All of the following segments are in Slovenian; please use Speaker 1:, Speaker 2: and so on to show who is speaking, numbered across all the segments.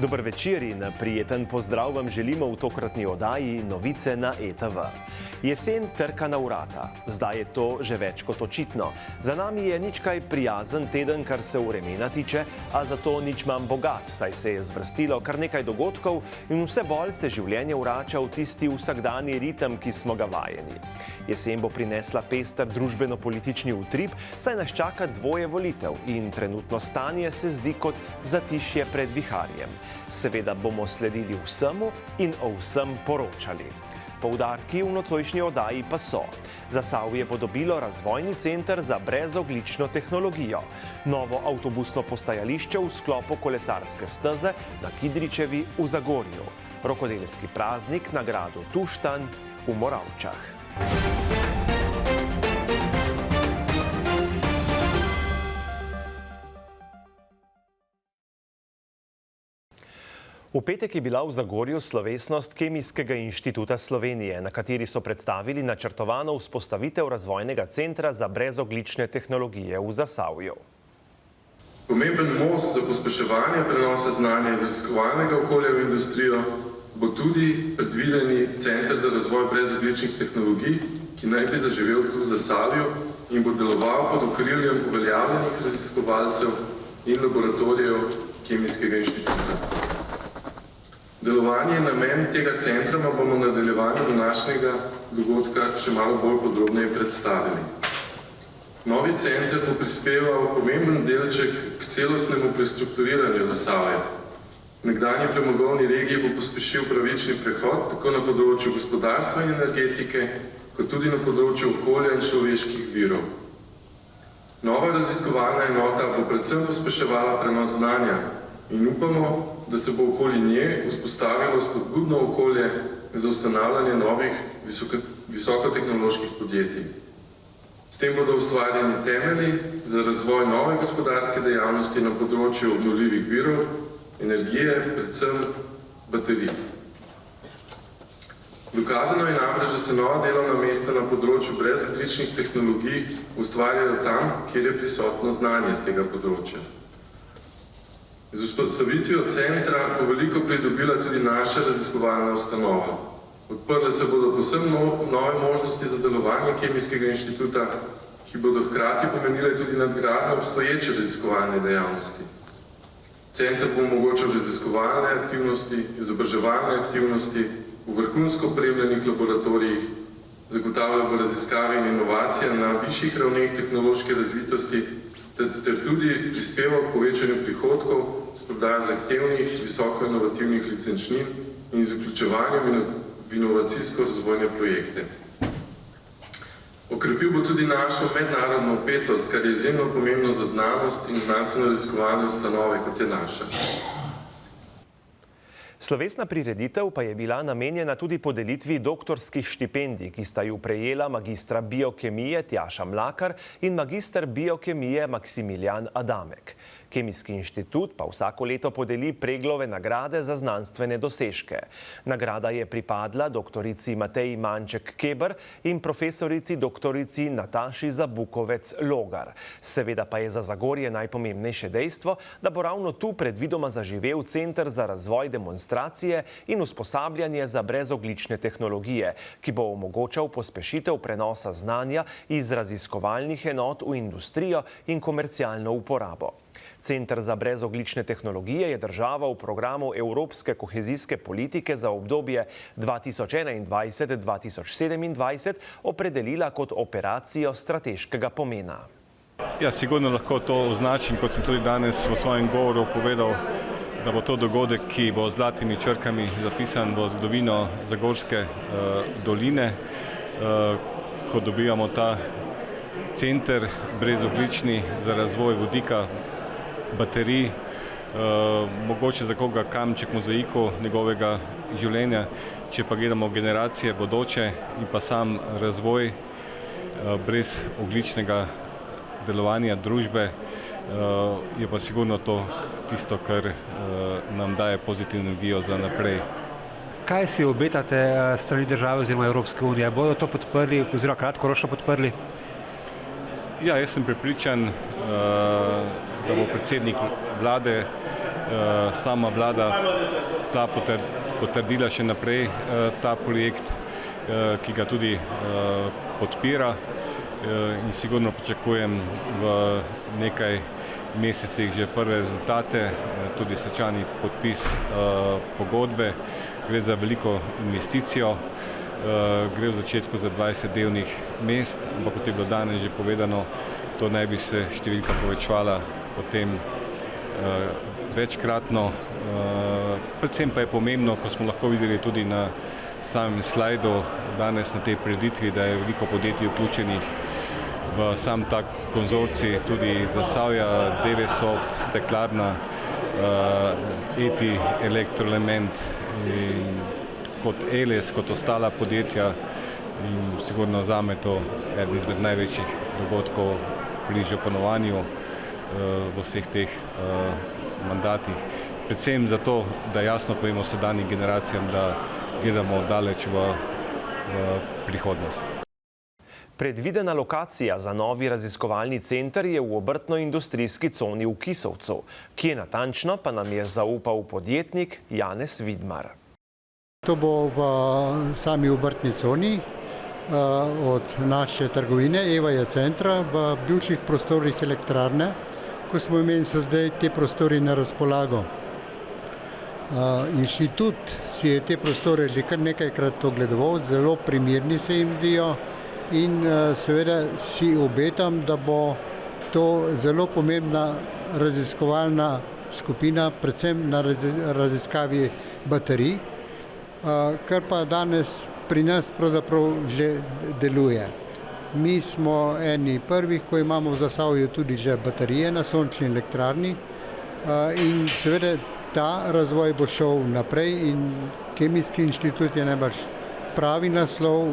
Speaker 1: Dober večer in prijeten pozdrav vam želimo v tokratni oddaji Novice na ETV. Jesen trka na vrata. Zdaj je to že več kot očitno. Za nami je nič kaj prijazen teden, kar se vremena tiče, a zato nič manj bogat, saj se je zvrstilo kar nekaj dogodkov in vse bolj se življenje vrača v tisti vsakdanji ritem, ki smo ga vajeni. Jesen bo prinesla pester družbeno-politični utrip, saj nas čaka dvoje volitev in trenutno stanje se zdi kot zatišje pred viharjem. Seveda bomo sledili vsemu in o vsem poročali. Poudarki v nocojšnji oddaji pa so: Zasavje bo dobilo razvojni center za brezoglično tehnologijo, novo avtobusno postajališče v sklopu kolesarske steze na Kidričevi v Zagorju, rokodelski praznik na gradu Tuštanj v Moravčah. V petek je bila v Zagorju slovesnost Kemijskega inštituta Slovenije, na kateri so predstavili načrtovano vzpostavitev razvojnega centra za brezoglične tehnologije v Zasavju.
Speaker 2: Pomemben most za pospeševanje prenosa znanja iz raziskovalnega okolja v industrijo bo tudi predvideni center za razvoj brezogličnih tehnologij, ki naj bi zaživel tu v Zasavju in bo deloval pod okriljem uveljavljenih raziskovalcev in laboratorijev Kemijskega inštituta. Delovanje in namen tega centra bomo v nadaljevanju današnjega dogodka še malo bolj podrobneje predstavili. Novi center bo prispeval pomemben delček k celostnemu prestrukturiranju Zasavja. V nekdanji premogovni regiji bo pospešil pravični prehod tako na področju gospodarstva in energetike, kot tudi na področju okolja in človeških virov. Nova raziskovalna enota bo predvsem pospeševala prenos znanja in upamo, da se bo okoli nje vzpostavilo spodbudno okolje za ustanavljanje novih visokotehnoloških podjetij. S tem bodo ustvarjeni temelji za razvoj nove gospodarske dejavnosti na področju obnovljivih virov, energije, predvsem baterij. Dokazano je namreč, da se nova delovna mesta na področju brezogličnih tehnologij ustvarjajo tam, kjer je prisotno znanje z tega področja. Z vzpostavitvijo centra bo veliko pridobila tudi naša raziskovalna ustanova. Odprle se bodo povsem nove možnosti za delovanje Kemijskega inštituta, ki bodo hkrati pomenile tudi nadgradnjo obstoječe raziskovalne dejavnosti. Center bo omogočal raziskovalne aktivnosti, izobraževalne aktivnosti v vrhunsko opremljenih laboratorijih, zagotavljal bo raziskave in inovacije na višjih ravneh tehnološke razvitosti ter tudi prispeval k povečanju prihodkov s prodajo zahtevnih, visoko inovativnih licenčnin in z vključevanjem v inovacijsko-razvojne projekte. Okrepil bo tudi našo mednarodno vpetost, kar je izjemno pomembno za znanost in znanstveno-raziskovalne ustanove, kot je naša.
Speaker 1: Slovesna prireditev pa je bila namenjena tudi podelitvi doktorskih štipendij, ki sta ju prejela magistra biokemije Tjaša Mlakar in magister biokemije Maksimilijan Adamek. Kemijski inštitut pa vsako leto podeli Preglove nagrade za znanstvene dosežke. Nagrada je pripadla doktorici Mateji Manček-Keber in profesorici doktorici Nataši Zabukovec-Logar. Seveda pa je za Zagorje najpomembnejše dejstvo, da bo ravno tu predvidoma zaživel center za razvoj demonstracije in usposabljanje za brezoglične tehnologije, ki bo omogočal pospešitev prenosa znanja iz raziskovalnih enot v industrijo in komercialno uporabo. Center za brezoglične tehnologije je država v programu Evropske kohezijske politike za obdobje 2021-2027 opredelila kot operacijo strateškega pomena.
Speaker 3: Ja, sigurno lahko to označim, kot sem tudi danes v svojem govoru povedal, da bo to dogodek, ki bo z zlatimi črkami zapisan v zgodovino Zagorske doline, ko dobivamo ta center brezoglični za razvoj vodika, baterij, mogoče za koga kamček mozaiku njegovega življenja, če pa gledamo generacije bodoče in pa sam razvoj brez ogljičnega delovanja družbe, je pa sigurno to tisto, kar nam daje pozitivno energijo za naprej.
Speaker 4: Kaj si obetate strani države oziroma Evropske unije? Bodo to podprli oziroma kratkoročno podprli?
Speaker 3: Ja, jaz sem prepričan, da bo predsednik vlade sama vlada potrdila še naprej ta projekt, ki ga tudi podpira in sigurno pričakujem v nekaj mesecih že prve rezultate, tudi svečani podpis pogodbe. Gre za veliko investicijo, gre v začetku za 20 delovnih mest, ampak kot je bilo danes že povedano, to naj bi se številka povečevala potem večkratno. Predvsem pa je pomembno, ko smo lahko videli tudi na samem slajdu danes na tej prireditvi, da je veliko podjetij vključenih v sam tak konzorcij, tudi Zasavja, DV Soft, Steklarna, ETI, Elektroelement in kot Eles, kot ostala podjetja in sigurno zame to eden izmed največjih dogodkov pri županovanju v vseh teh mandatih. Predvsem zato, da jasno povemo sedanjim generacijam, da gledamo daleč v prihodnost.
Speaker 1: Predvidena lokacija za novi raziskovalni center je v obrtno-industrijski coni v Kisovcu, kje natančno pa nam je zaupal podjetnik Janez Vidmar.
Speaker 5: To bo v sami obrtni coni od naše trgovine Evaja centra v bivših prostorih elektrarne, ko smo imeli so zdaj te prostori na razpolago. Inštitut si je te prostore že kar nekajkrat ogledoval, zelo primerni se jim zdijo in seveda si obetam, da bo to zelo pomembna raziskovalna skupina, predvsem na raziskavi baterij, kar pa danes pri nas pravzaprav že deluje. Mi smo eni prvih, ko imamo v Zasavju tudi že baterije na sončni elektrarni in seveda ta razvoj bo šel naprej in Kemijski inštitut je najbrž pravi naslov,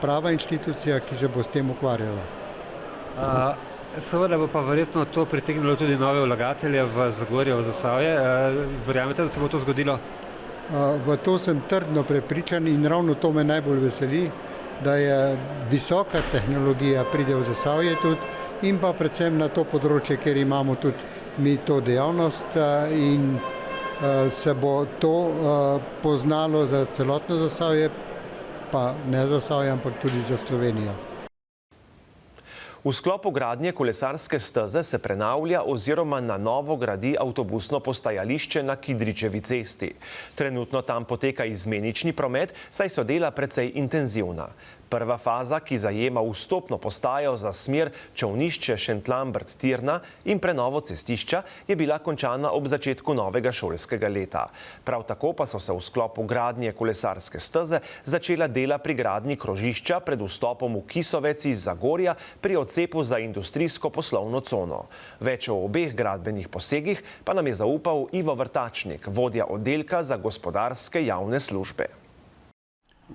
Speaker 5: prava inštitucija, ki se bo s tem ukvarjala.
Speaker 4: Seveda bo pa verjetno to pritegnilo tudi nove vlagatelje v Zagorje, v Zasavje. Verjamete, da se bo to zgodilo?
Speaker 5: V to sem trdno prepričan in ravno to me najbolj veseli, da je visoka tehnologija pride v Zasavje tudi in pa predvsem na to področje, ker imamo tudi mi to dejavnost in se bo to poznalo za celotno Zasavje, pa ne Zasavje, ampak tudi za Slovenijo.
Speaker 1: V sklopu gradnje kolesarske steze se prenavlja oziroma na novo gradi avtobusno postajališče na Kidričevi cesti. Trenutno tam poteka izmenični promet, saj so dela precej intenzivna. Prva faza, ki zajema vstopno postajo za smer Čolnišče Šentlambrt-Tirna in prenovo cestišča, je bila končana ob začetku novega šolskega leta. Prav tako pa so se v sklopu gradnje kolesarske steze začela dela pri gradnji krožišča pred vstopom v Kisovec iz Zagorja pri odcepu za industrijsko poslovno cono. Več o obeh gradbenih posegih pa nam je zaupal Ivo Vrtačnik, vodja oddelka za gospodarske javne službe.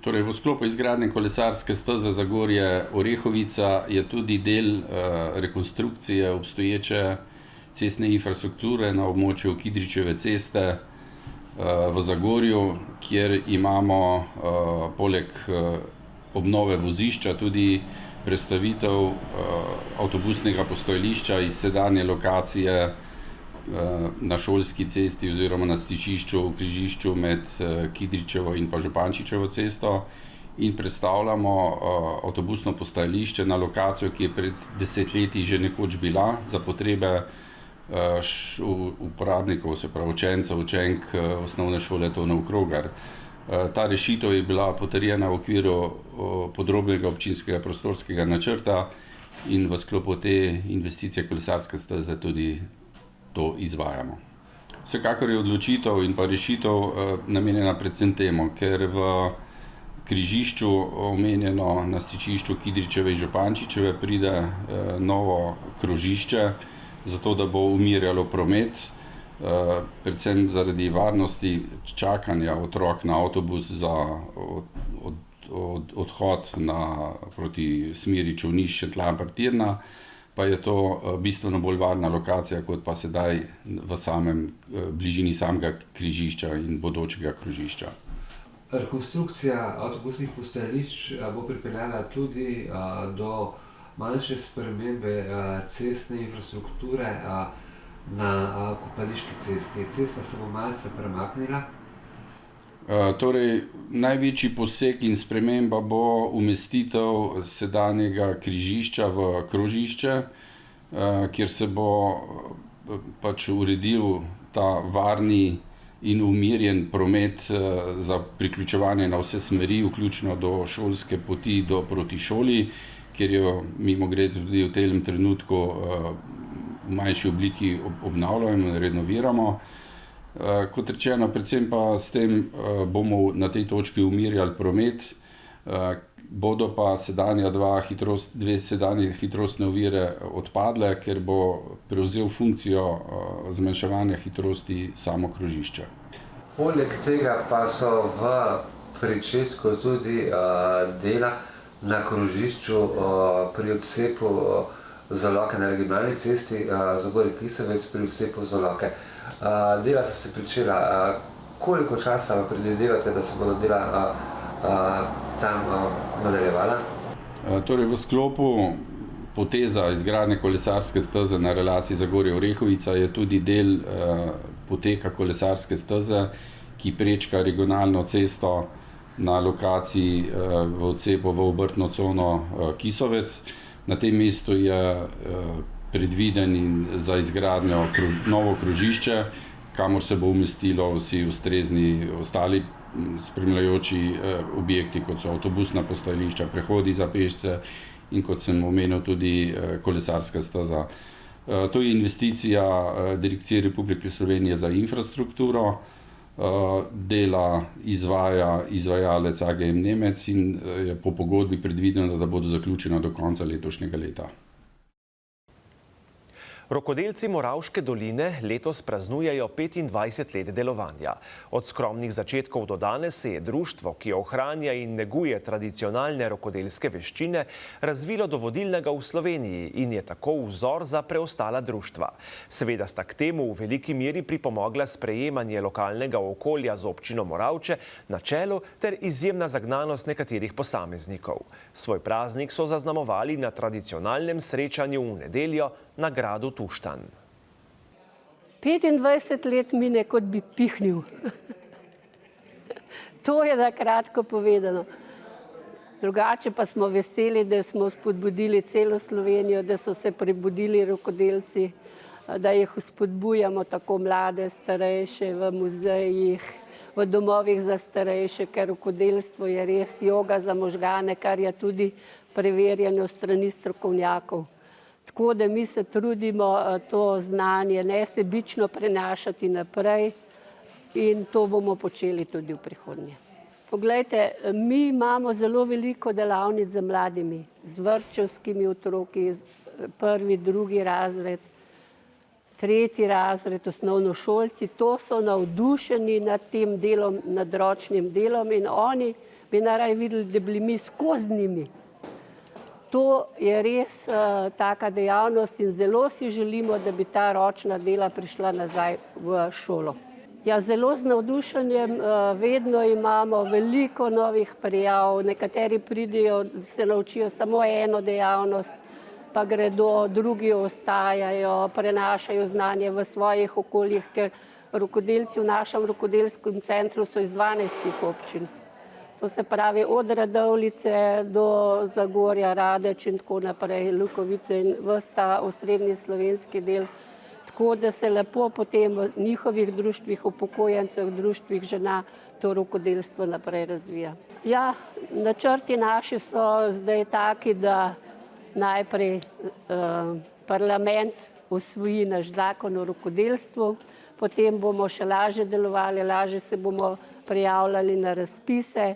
Speaker 6: Torej, v sklopu izgradnje kolesarske steze Zagorje-Orehovica je tudi del rekonstrukcije obstoječe cestne infrastrukture na območju Kidričeve ceste v Zagorju, kjer imamo poleg obnove vozišča tudi prestavitev avtobusnega postajališča iz sedanje lokacije na Šolski cesti oziroma na stičišču v križišču med Kidričevo in pa Župančičevo cesto in predstavljamo avtobusno postajališče na lokacijo, ki je pred desetletji že nekoč bila za potrebe uporabnikov, se pravi učencev, učenk osnovne šole Tonov Krogar. Ta rešitev je bila potrjena v okviru podrobnega občinskega prostorskega načrta in v sklopu te investicije kolesarske steze tudi to izvajamo. Vsekakor je odločitev in pa rešitev namenjena predvsem temu, ker v križišču omenjeno na stičišču Kidričeve in Župančičeve pride novo krožišče, zato da bo umirjalo promet, predvsem zaradi varnosti čakanja otrok na avtobus za odhod proti smeri Čolniš-Šentlambrt-Tirna, pa je to bistveno bolj varna lokacija, kot pa sedaj v samem bližini samega križišča in bodočega krožišča.
Speaker 4: Rekonstrukcija avtobusnih postajališč bo pripeljala tudi do manjše spremembe cestne infrastrukture. na Kopališki cesti. Cesta se bo malce premaknila.
Speaker 6: Torej, največji poseg in sprememba bo umestitev sedanjega križišča v krožišče, kjer se bo pač uredil ta varni in umirjen promet za priključevanje na vse smeri, vključno do šolske poti proti šoli, kjer jo mimogrede tudi v tem trenutku v manjši obliki obnavljamo in renoviramo. Kot rečeno, predvsem pa s tem bomo na tej točki umirjali promet, bodo pa dve sedanje hitrostne ovire odpadle, ker bo prevzel funkcijo zmanjševanja hitrosti samo krožišče.
Speaker 7: Poleg tega pa so v pričetku tudi dela na krožišču pri odcepu Zaloke na regionalni cesti Zagorje-Kisovec pri odcepu Zaloke. Dela so se pričela. Koliko časa predvidevate, da se bodo dela tam nadaljevala?
Speaker 6: Torej, v sklopu poteza izgradnje kolesarske steze na relaciji Zagorje-Orehovica je tudi del poteka kolesarske steze, ki prečka regionalno cesto na lokaciji v odcepu v obrtno cono Kisovec. Na tem mestu je predviden za izgradnjo novo krožišče, kamor se bo umestilo vsi ustrezni ostali spremljajoči objekti, kot so avtobusna postajališča, prehodi za pešce in kot sem omenil tudi kolesarska steza. To je investicija Direkcije Republike Slovenije za infrastrukturo, dela izvaja izvajalec AGM Nemec in je po pogodbi predvideno, da bodo zaključena do konca letošnjega leta.
Speaker 1: Rokodelci Moravške doline letos praznujejo 25 let delovanja. Od skromnih začetkov do danes se je društvo, ki ohranja in neguje tradicionalne rokodelske veščine, razvilo do vodilnega v Sloveniji in je tako vzor za preostala društva. Seveda sta k temu v veliki meri pripomogla sprejemanje lokalnega okolja z občino Moravče na čelu ter izjemna zagnanost nekaterih posameznikov. Svoj praznik so zaznamovali na tradicionalnem srečanju v nedeljo na gradu Tuštanj.
Speaker 8: 25 let mine, kot bi pihnil. To je na kratko povedano. Drugače pa smo veseli, da smo spodbudili celo Slovenijo, da so se prebudili rokodelci, da jih spodbujamo tako mlade, starejše v muzejih, v domovih za starejše, ker rokodelstvo je res joga za možgane, kar je tudi preverjeno strani strokovnjakov. Tako da mi se trudimo to znanje nesebično prenašati naprej in to bomo počeli tudi v prihodnje. Poglejte, mi imamo zelo veliko delavnic za mladimi, z vrtčevskimi otroki, 1., 2. razred, 3. razred, osnovnošolci. To so navdušeni nad tem delom, nad ročnim delom in oni bi najraje videli, da bili mi skozi njimi. To je res taka dejavnost in zelo si želimo, da bi ta ročna dela prišla nazaj v šolo. Ja, zelo z navdušenjem, vedno imamo veliko novih prijav, nekateri pridejo, se naučijo samo eno dejavnost, pa gredo, drugi ostajajo, prenašajo znanje v svojih okoljih, ker rokodelci v našem rokodelskem centru so iz 12 občin. To se pravi od Radovljice do Zagorja, Radeč in tako naprej, Lukovice in ves ta osrednji slovenski del. Tako da se lepo potem v njihovih društvih upokojencev, društvih žena to rokodelstvo naprej razvija. Ja, načrti naši so zdaj taki, da najprej parlament usvoji naš zakon o rokodelstvu, potem bomo še lažje delovali, lažje se bomo prijavljali na razpise,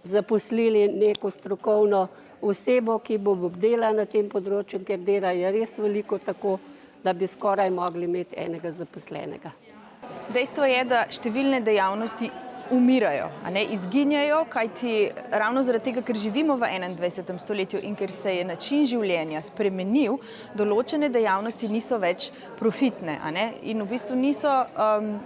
Speaker 8: zaposlili neko strokovno osebo, ki bo obdelala na tem področju, ker dela je res veliko, tako da bi skoraj mogli imeti enega zaposlenega.
Speaker 9: Dejstvo je, da številne dejavnosti umirajo, izginjajo, kajti ravno zaradi tega, ker živimo v 21. stoletju in ker se je način življenja spremenil, določene dejavnosti niso več profitne, in v bistvu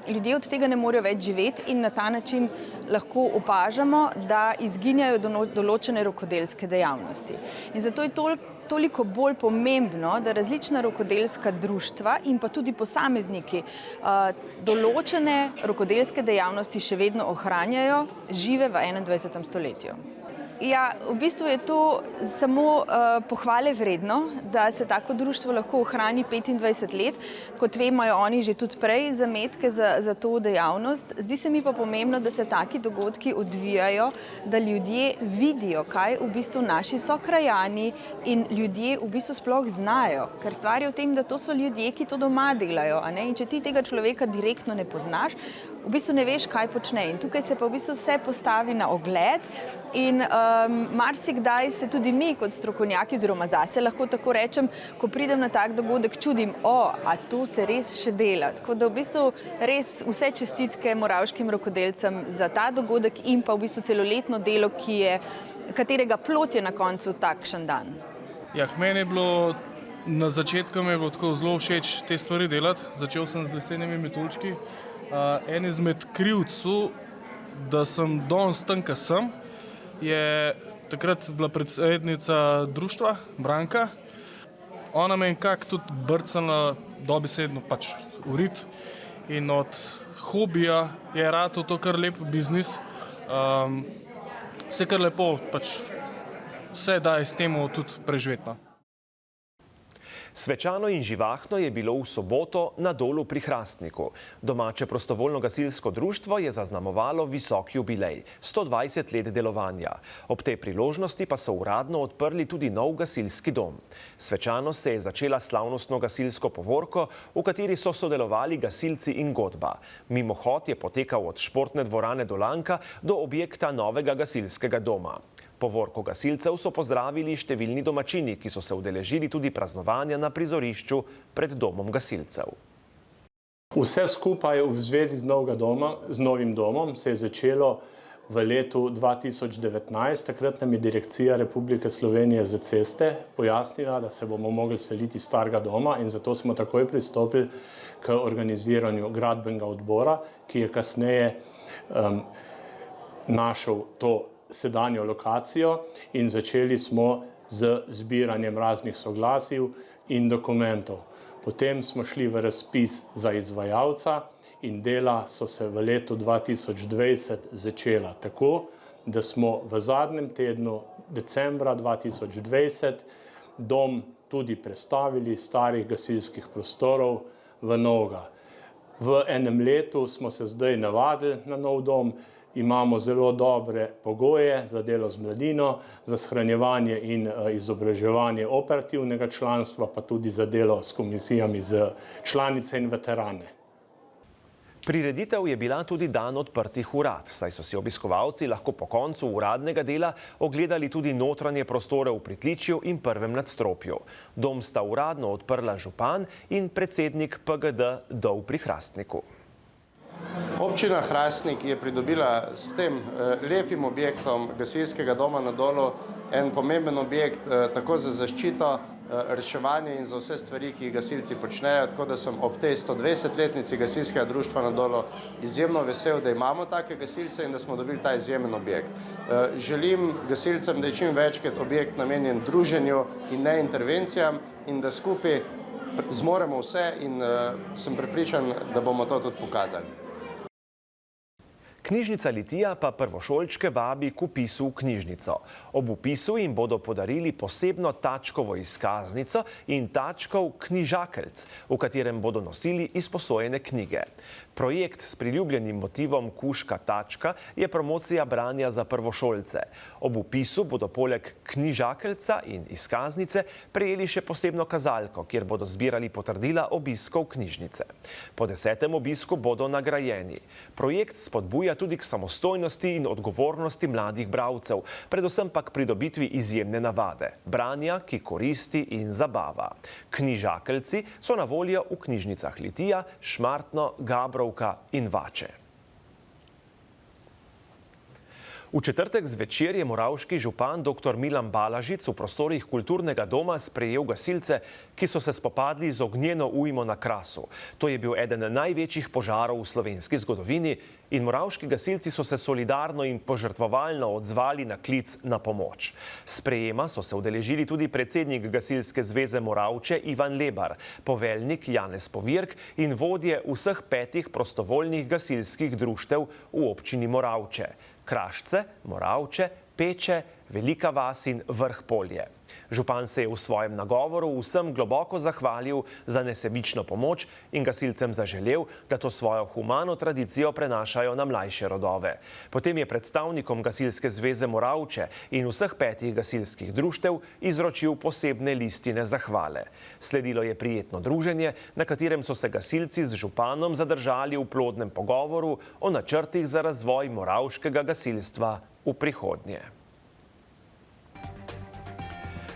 Speaker 9: ljudje od tega ne morejo več živeti in na ta način lahko opažamo, da izginjajo določene rokodelske dejavnosti. In zato je toliko bolj pomembno, da različna rokodelska društva in pa tudi posamezniki določene rokodelske dejavnosti še vedno ohranjajo žive v 21. stoletju. Ja, v bistvu je to samo pohvale vredno, da se tako društvo lahko ohrani 25 let. Kot vemo, imajo oni že tudi prej zametke za to dejavnost. Zdi se mi pa pomembno, da se taki dogodki odvijajo, da ljudje vidijo, kaj v bistvu naši sokrajani in ljudje v bistvu sploh znajo. Ker stvar je v tem, da to so ljudje, ki to doma delajo, a ne? In če ti tega človeka direktno ne poznaš, v bistvu ne veš, kaj počne. In tukaj se pa v bistvu vse postavi na ogled in marsikdaj se tudi mi kot strokovnjaki, oziroma zase lahko tako rečem, ko pridem na tak dogodek, čudim, a to se res še dela. Tako da v bistvu res vse čestitke moravškim rokodelcem za ta dogodek in pa v bistvu celoletno delo, katerega plod je na koncu takšen dan.
Speaker 10: Ja, meni je bilo na začetku tako zelo všeč te stvari delati. Začel sem z lesenimi metuljčki. En izmed krivcev, da sem danes tam, kjer sem, je takrat bila predsednica društva, Branka. Ona me je nekako tudi brcala dobesedno v rit in od hobija je ratal to kar lep biznis. Vse kar lepo, vse daje s tem tudi preživeti.
Speaker 1: Svečano in živahno je bilo v soboto na Dolu pri Hrastniku. Domače prostovoljno gasilsko društvo je zaznamovalo visok jubilej, 120 let delovanja. Ob tej priložnosti pa so uradno odprli tudi nov gasilski dom. Svečano se je začela slavnostno gasilsko povorko, v kateri so sodelovali gasilci in godba. Mimohod je potekal od športne dvorane Dolanka do objekta novega gasilskega doma. Povorko gasilcev so pozdravili številni domačini, ki so se udeležili tudi praznovanja na prizorišču pred domom gasilcev.
Speaker 11: Vse skupaj v zvezi z novim domom se je začelo v letu 2019. Takrat nam je Direkcija Republike Slovenije za ceste pojasnila, da se bomo mogli seliti iz starega doma in zato smo takoj pristopili k organiziranju gradbenega odbora, ki je kasneje našel to sedanjo lokacijo in začeli smo z zbiranjem raznih soglasij in dokumentov. Potem smo šli v razpis za izvajalca in dela so se v letu 2020 začela tako, da smo v zadnjem tednu decembra 2020 dom tudi prestavili iz starih gasilskih prostorov v novega. V enem letu smo se zdaj navadili na nov dom, imamo zelo dobre pogoje za delo z mladino, za shranjevanje in izobraževanje operativnega članstva, pa tudi za delo s komisijami za članice in veterane.
Speaker 1: Prireditev je bila tudi dan odprtih urad, saj so si obiskovalci lahko po koncu uradnega dela ogledali tudi notranje prostore v pritličju in prvem nadstropju. Dom sta uradno odprla župan in predsednik PGD Dol pri Hrastniku.
Speaker 12: Občina Hrastnik je pridobila s tem lepim objektom gasilskega doma na Dolu en pomemben objekt tako za zaščito, reševanje in za vse stvari, ki jih gasilci počnejo, tako da sem ob tej 120-letnici gasilskega društva na Dolu izjemno vesel, da imamo take gasilce in da smo dobili ta izjemen objekt. Želim gasilcem, da je čim večkrat objekt namenjen druženju in ne intervencijam in da skupaj zmoremo vse in sem prepričan, da bomo to tudi pokazali.
Speaker 1: Knjižnica Litija pa prvošolčke vabi k vpisu v knjižnico. Ob vpisu jim bodo podarili posebno tačkovo izkaznico in tačkov knjižakeljc, v katerem bodo nosili izposojene knjige. Projekt s priljubljenim motivom Kužka tačka je promocija branja za prvošolce. Ob vpisu bodo poleg knjižakeljca in izkaznice prejeli še posebno kazalko, kjer bodo zbirali potrdila obiskov knjižnice. Po 10. obisku bodo nagrajeni. Projekt spodbuja tudi k samostojnosti in odgovornosti mladih bralcev, predvsem pa k pridobitvi izjemne navade, branja, ki koristi in zabava. Knjižakeljci so na voljo v knjižnicah Litija, Šmartno, Gabrovka in Vače. V četrtek zvečer je moravški župan dr. Milan Balažic v prostorih kulturnega doma sprejel gasilce, ki so se spopadli z ognjeno ujmo na Krasu. To je bil eden največjih požarov v slovenski zgodovini in moravški gasilci so se solidarno in požrtvovalno odzvali na klic na pomoč. Sprejema so se udeležili tudi predsednik Gasilske zveze Moravče Ivan Lebar, poveljnik Janez Povirk in vodje vseh 5 prostovoljnih gasilskih društev v občini Moravče: Krašce, Moravče, Peče, Velika vas in Vrh Polje. Župan se je v svojem nagovoru vsem globoko zahvalil za nesebično pomoč in gasilcem zaželel, da to svojo humano tradicijo prenašajo na mlajše rodove. Potem je predstavnikom Gasilske zveze Moravče in vseh 5 gasilskih društev izročil posebne listine zahvale. Sledilo je prijetno druženje, na katerem so se gasilci z županom zadržali v plodnem pogovoru o načrtih za razvoj moravškega gasilstva v prihodnje.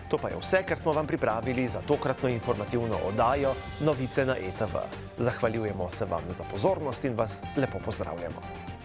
Speaker 1: To pa je vse, kar smo vam pripravili za tokratno informativno oddajo Novice na ETV. Zahvaljujemo se vam za pozornost in vas lepo pozdravljamo.